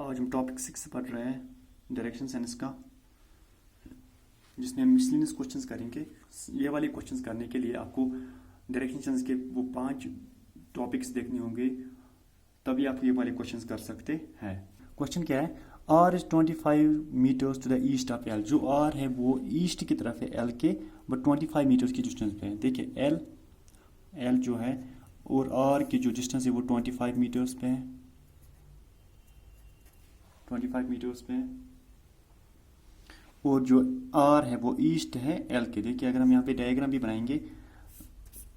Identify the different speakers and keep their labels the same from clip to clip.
Speaker 1: आज हम टॉपिक 6 पढ़ रहे हैं डायरेक्शन सेंस का, जिसमें हम मिसलिनियस क्वेश्चंस करेंगे। ये वाले क्वेश्चंस करने के लिए आपको डायरेक्शन सेंस के वो 5 टॉपिक्स देखने होंगे, तभी आप ये वाले क्वेश्चंस कर सकते हैं। क्वेश्चन क्या है? R is 25 metres to the east of L. जो आर है वो ईस्ट की तरफ है एल के, बट 25 मीटर्स की डिस्टेंस पे है। देखिए एल जो है और आर की जो डिस्टेंस है वो 25 मीटर्स पे है, 25 मीटर्स पे है। और जो आर है वो ईस्ट है एल के। देखिए अगर हम यहाँ पे डायग्राम भी बनाएंगे,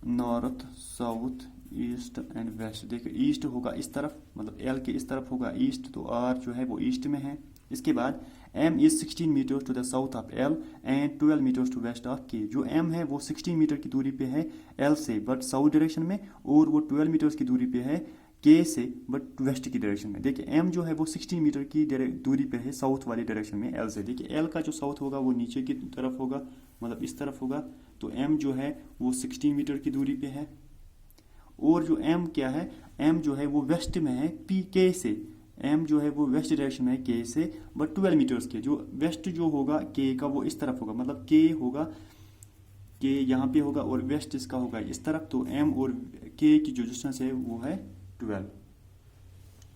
Speaker 1: north south east and west. देखिए ईस्ट होगा इस तरफ, मतलब एल के इस तरफ होगा ईस्ट, तो आर जो है वो ईस्ट में है। इसके बाद M is 16 metres to the south of L and 12 metres to west of K. जो एम है वो 16 मीटर की दूरी पे है एल से, बट साउथ डायरेक्शन में, और वो 12 मीटर्स की दूरी पे है के से, बट वेस्ट की डायरेक्शन में। देखिए एम जो है वो 16 मीटर की दूरी पे है साउथ वाली डायरेक्शन में एल से। देखिए एल का जो साउथ होगा वो नीचे की तरफ होगा, मतलब इस तरफ होगा, तो एम जो है वो 16 मीटर की दूरी पे है। और जो एम क्या है, एम जो है वो वेस्ट में है पी के से। एम जो है वो वेस्ट डायरेक्शन में है के से, बट 12 मीटर्स के। जो वेस्ट जो होगा के का वो इस तरफ होगा, मतलब के होगा, के यहाँ पे होगा और वेस्ट इसका होगा इस तरफ। तो एम और के की जो डिस्टेंस है वो है 12,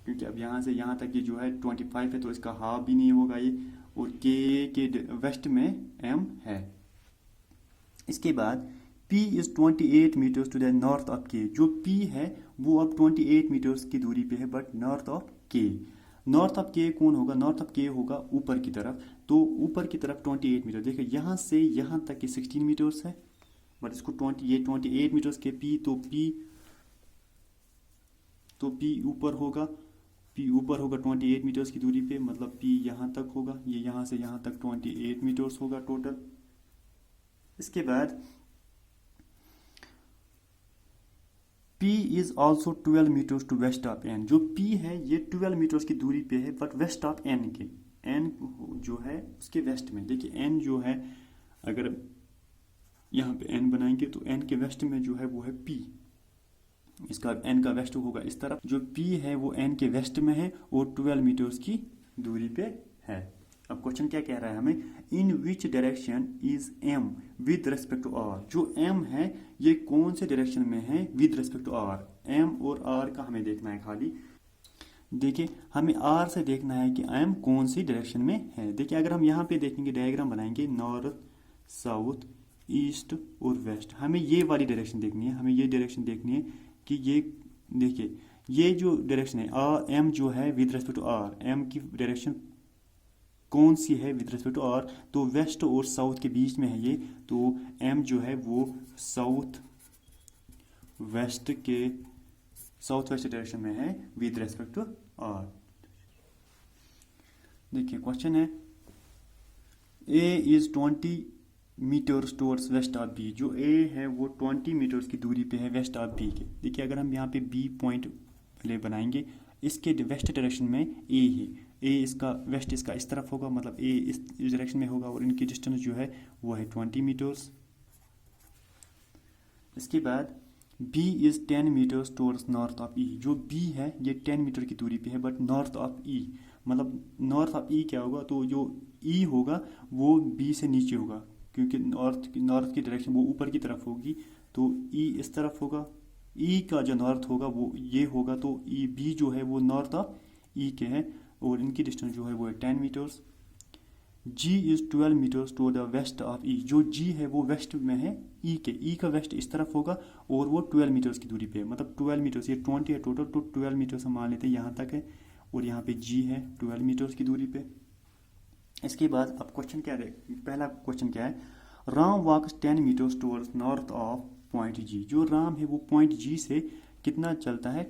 Speaker 1: क्योंकि अब यहाँ से यहाँ तक ये जो है 25 है, तो इसका हाफ भी नहीं होगा ये, और के वेस्ट में एम है। इसके बाद P is 28 metres to the north of K. जो P है वो अब 28 मीटर्स की दूरी पे है, बट नॉर्थ ऑफ के। नॉर्थ ऑफ के कौन होगा? नॉर्थ ऑफ के होगा ऊपर की तरफ, तो ऊपर की तरफ 28 मीटर। देखिए यहाँ से यहाँ तक के 16 मीटर्स है, बट इसको 28 मीटर्स के P, तो P ऊपर होगा, P ऊपर होगा 28 मीटर्स की दूरी पे, मतलब P यहाँ तक होगा, ये यहाँ से यहाँ तक 28 मीटर्स होगा टोटल। इसके बाद P is also 12 metres to west of N। जो P है ये 12 मीटर्स की दूरी पे है, बट वेस्ट ऑफ N के। N जो है उसके वेस्ट में। देखिए N जो है, अगर यहाँ पे N बनाएंगे तो N के वेस्ट में जो है वो है P। इसका N का वेस्ट होगा इस तरफ। जो P है वो N के वेस्ट में है और 12 मीटर्स की दूरी पे है। अब क्वेश्चन क्या कह रहा है हमें? In which direction is M with respect to R। जो M है ये कौन से डायरेक्शन में है with respect to R। M और R का हमें देखना है खाली। देखिए हमें R से देखना है कि M कौन सी डायरेक्शन में है। देखिए अगर हम यहाँ पे देखेंगे, डायग्राम बनाएंगे, नॉर्थ साउथ ईस्ट और वेस्ट, हमें ये वाली डायरेक्शन देखनी है। हमें ये डायरेक्शन देखनी है कि ये, देखिए ये जो डायरेक्शन है एम जो है with respect to R, M की डायरेक्शन कौन सी है विद रेस्पेक्ट टू आर? तो वेस्ट और साउथ के बीच में है ये, तो एम जो है वो साउथ वेस्ट डायरेक्शन में है विद रेस्पेक्ट टू आर। देखिए क्वेश्चन है, A is 20 metres towards west of B. जो ए है वो 20 मीटर्स की दूरी पे है वेस्ट ऑफ बी के। देखिए अगर हम यहाँ पे बी पॉइंट पहले बनाएंगे, इसके वेस्ट डायरेक्शन में ए है, ए इसका वेस्ट इसका इस तरफ होगा, मतलब ए इस डायरेक्शन में होगा, और इनकी डिस्टेंस जो है वो है 20 मीटर्स। इसके बाद B is 10 metres towards north of E. जो बी है ये 10 मीटर की दूरी पे है, बट नॉर्थ ऑफ ई, मतलब नॉर्थ ऑफ ई क्या होगा? तो जो ई होगा वो बी से नीचे होगा, क्योंकि नॉर्थ की डायरेक्शन वो ऊपर की तरफ होगी, तो ई इस तरफ होगा। ई का जो नॉर्थ होगा वो ये होगा, तो ई बी जो है वो नॉर्थ ऑफ ई के है, और इनकी डिस्टेंस जो है वो है 10 metres. G is 12 metres to the west of E. जो जी है वो वेस्ट में है ई के। ई का वेस्ट इस तरफ होगा और वो 12 मीटर्स की दूरी पे है, मतलब 12 मीटर्स, ये 20 है टोटल, तो 12 मीटर्स हम मान लेते हैं यहाँ तक है, और यहाँ पे जी है 12 मीटर्स की दूरी पे। इसके बाद अब क्वेश्चन क्या है? पहला क्वेश्चन क्या है? Ram walks 10 metres towards north of point G. जो राम है वो पॉइंट जी से कितना चलता है?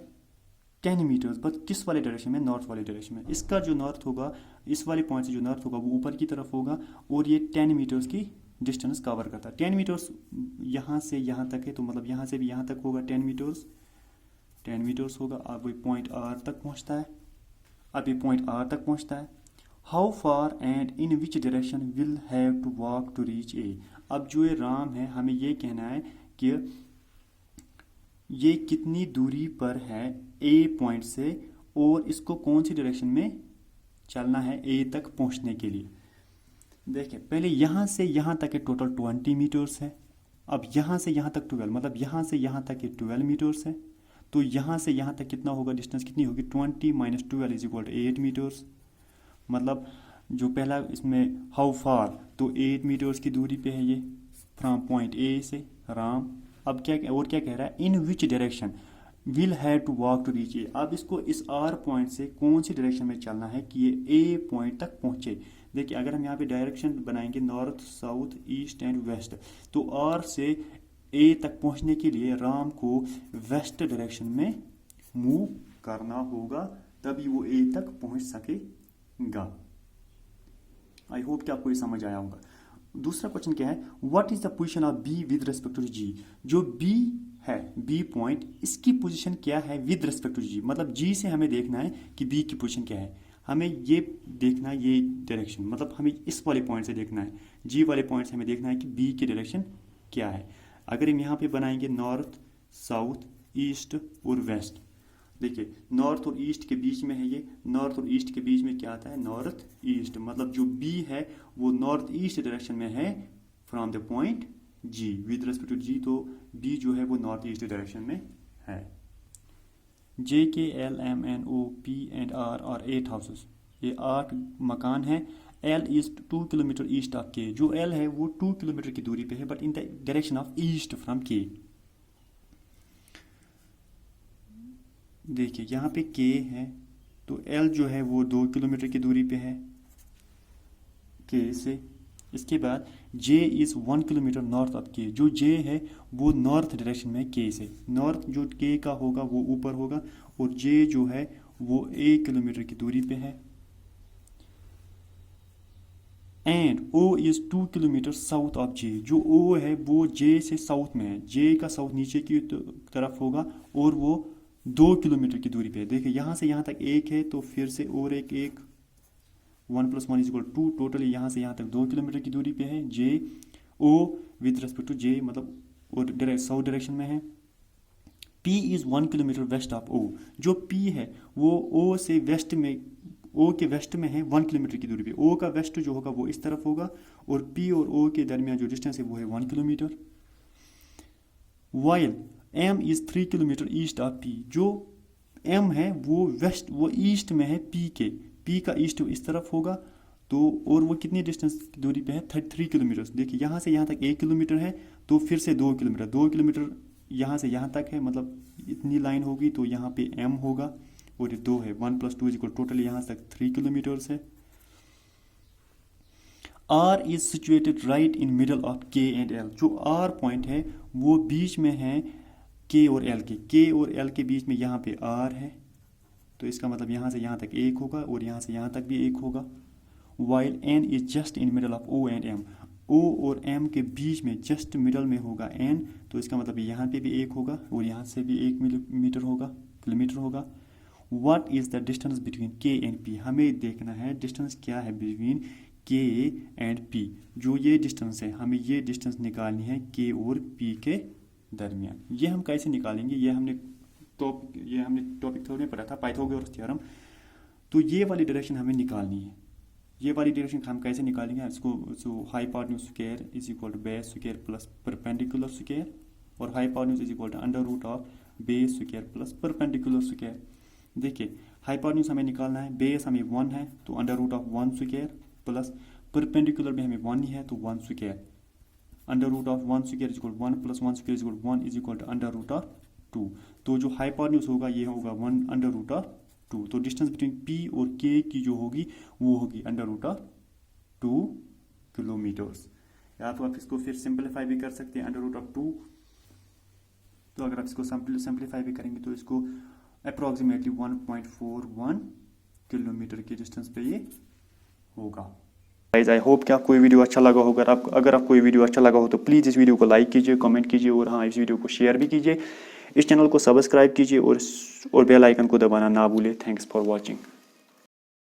Speaker 1: 10 मीटर्स, बस किस वाले डायरेक्शन में? नॉर्थ वाले डायरेक्शन में। इसका जो नॉर्थ होगा, इस वाले पॉइंट से जो नॉर्थ होगा वो ऊपर की तरफ होगा, और ये 10 मीटर्स की डिस्टेंस कवर करता है। 10 मीटर्स यहाँ से यहाँ तक है, तो मतलब यहाँ से भी यहाँ तक होगा 10 मीटर्स होगा। अब ये पॉइंट आर तक पहुँचता है। How far and in which direction will have to walk to reach A. अब जो ये राम है, हमें ये कहना है कि ये कितनी दूरी पर है ए पॉइंट से, और इसको कौन सी डायरेक्शन में चलना है ए तक पहुंचने के लिए। देखिए पहले यहाँ से यहाँ तक के टोटल 20 मीटर्स है। अब यहाँ से यहाँ तक 12, मतलब यहाँ से यहाँ तक के 12 मीटर्स है। तो यहाँ से यहाँ तक कितना होगा, डिस्टेंस कितनी होगी, 20 - 12 = 8 मीटर्स। मतलब जो पहला इसमें हाउ फार, तो 8 मीटर्स की दूरी पे है ये फ्रॉम पॉइंट ए से राम। अब क्या और क्या कह रहा है, in which direction will have to walk to reach A. अब इसको इस आर पॉइंट से कौन सी डायरेक्शन में चलना है कि ये ए पॉइंट तक पहुंचे। देखिए अगर हम यहाँ पे डायरेक्शन बनाएंगे north, south, east and west, तो आर से ए तक पहुंचने के लिए राम को वेस्ट डायरेक्शन में मूव करना होगा, तभी वो ए तक पहुंच सकेगा। आई होप कि आपको ये समझ आया होगा। दूसरा क्वेश्चन क्या है, what is the position of B with respect to G. जो बी है, बी पॉइंट, इसकी पोजीशन क्या है विद रिस्पेक्ट टू जी। मतलब जी से हमें देखना है कि बी की पोजीशन क्या है। हमें ये देखना है, ये डायरेक्शन, मतलब हमें इस वाले पॉइंट से देखना है, जी वाले पॉइंट से हमें देखना है कि बी की डायरेक्शन क्या है। अगर हम यहाँ पे बनाएंगे नॉर्थ, साउथ, ईस्ट और वेस्ट, देखिए नॉर्थ और ईस्ट के बीच में है ये, नॉर्थ और ईस्ट के बीच में क्या आता है, नॉर्थ ईस्ट। मतलब जो बी है वो नॉर्थ ईस्ट डायरेक्शन में है from the point G with respect to G. तो बी जो है वो नॉर्थ ईस्ट डायरेक्शन में है। J K L M N O P and R 8 houses, ये 8 मकान है। L is 2 kilometres east of K. जो एल है वो 2 किलोमीटर की दूरी पे है, but in the direction of east from के। देखिए यहाँ पे के है, तो एल जो है वो 2 किलोमीटर की दूरी पे है के से। इसके बाद जे is 1 kilometre north of K. जो जे है वो नॉर्थ डायरेक्शन में के से, नॉर्थ जो के का होगा वो ऊपर होगा, और जे जो है वो 1 किलोमीटर की दूरी पे है। And O is 2 kilometre south of J. जो ओ है वो जे से साउथ में है, जे का साउथ नीचे की तरफ होगा, और वो 2 किलोमीटर की दूरी पे है। देखिए यहाँ से यहाँ तक 1 है, तो फिर से और एक 1 + 1 = 2। टोटली यहाँ से यहाँ तक 2 किलोमीटर की दूरी पे है जे ओ विद रिस्पेक्ट टू जे, मतलब और साउथ डायरेक्शन में है। P is 1 kilometre west of O। जो P है वो O से वेस्ट में, O के वेस्ट में है 1 किलोमीटर की दूरी पे। O का वेस्ट जो होगा वो इस तरफ होगा, और P और O के दरमियान जो डिस्टेंस है वो है 1 kilometre. While M is 3 kilometre east of P। जो M है वो वेस्ट, वो ईस्ट में है P के। P का ईस्ट इस तरफ होगा, तो और वो कितनी डिस्टेंस की दूरी पे है, 3 किलोमीटर। देखिए यहाँ से यहाँ तक 1 किलोमीटर है, तो फिर से 2 किलोमीटर, 2 किलोमीटर यहाँ से यहाँ तक है, मतलब इतनी लाइन होगी, तो यहाँ पे M होगा, और ये 2 है, 1 + 2 = टोटल यहाँ तक 3 किलोमीटर्स है। R is situated right in middle of K and L। जो R पॉइंट है वो बीच में है K और L के। K और L के बीच में यहाँ पे R है, तो इसका मतलब यहाँ से यहाँ तक 1 होगा, और यहाँ से यहाँ तक भी 1 होगा। While N is just in middle of O and M। O और M के बीच में जस्ट मिडल में होगा N, तो इसका मतलब यहाँ पे भी 1 होगा, और यहाँ से भी 1 किलोमीटर होगा। What is the distance between K and P? हमें देखना है डिस्टेंस क्या है बिटवीन K एंड P। जो ये डिस्टेंस है, हमें ये डिस्टेंस निकालनी है K और P के दरमियान। ये हम कैसे निकालेंगे, ये हमने टॉपिक थोड़े में पढ़ा था, पाइथागोरस थ्योरम। तो ये वाली डायरेक्शन हमें निकालनी है। ये वाली डायरेक्शन हम कैसे निकालेंगे, इसको hypotenuse square is equal to base square plus perpendicular square, और hypotenuse is equal to √ base square plus perpendicular square. देखिए हाइपोटेन्यूज हमें निकालना है, बेस हमें 1 है, तो √ 1 स्क्वायर प्लस परपेंडिकुलर में हमें 1 ही है, तो 1 square. √ 1 square is equal 1 + 1 square is equal 1 is equal to √2। तो जो हाइपोटेन्यूज होगा ये होगा 1 √2। तो डिस्टेंस बिटवीन P और K की जो होगी वो होगी √2 किलोमीटर्स। या तो आप इसको फिर सिंपलीफाई भी कर सकते हैं √2। तो अगर आप इसको सिंपलीफाई भी करेंगे तो इसको अप्रॉक्सीमेटली 1.41 किलोमीटर की डिस्टेंस पे ये होगा। गाइस आई होप कि आपको ये वीडियो अच्छा लगा होगा। अगर आपको ये वीडियो अच्छा लगा हो तो प्लीज़ इस वीडियो को लाइक कीजिए, कमेंट कीजिए, और हाँ इस वीडियो को शेयर भी कीजिए। इस चैनल को सब्सक्राइब कीजिए, और बेल आइकन को दबाना ना भूलें। Thanks for watching.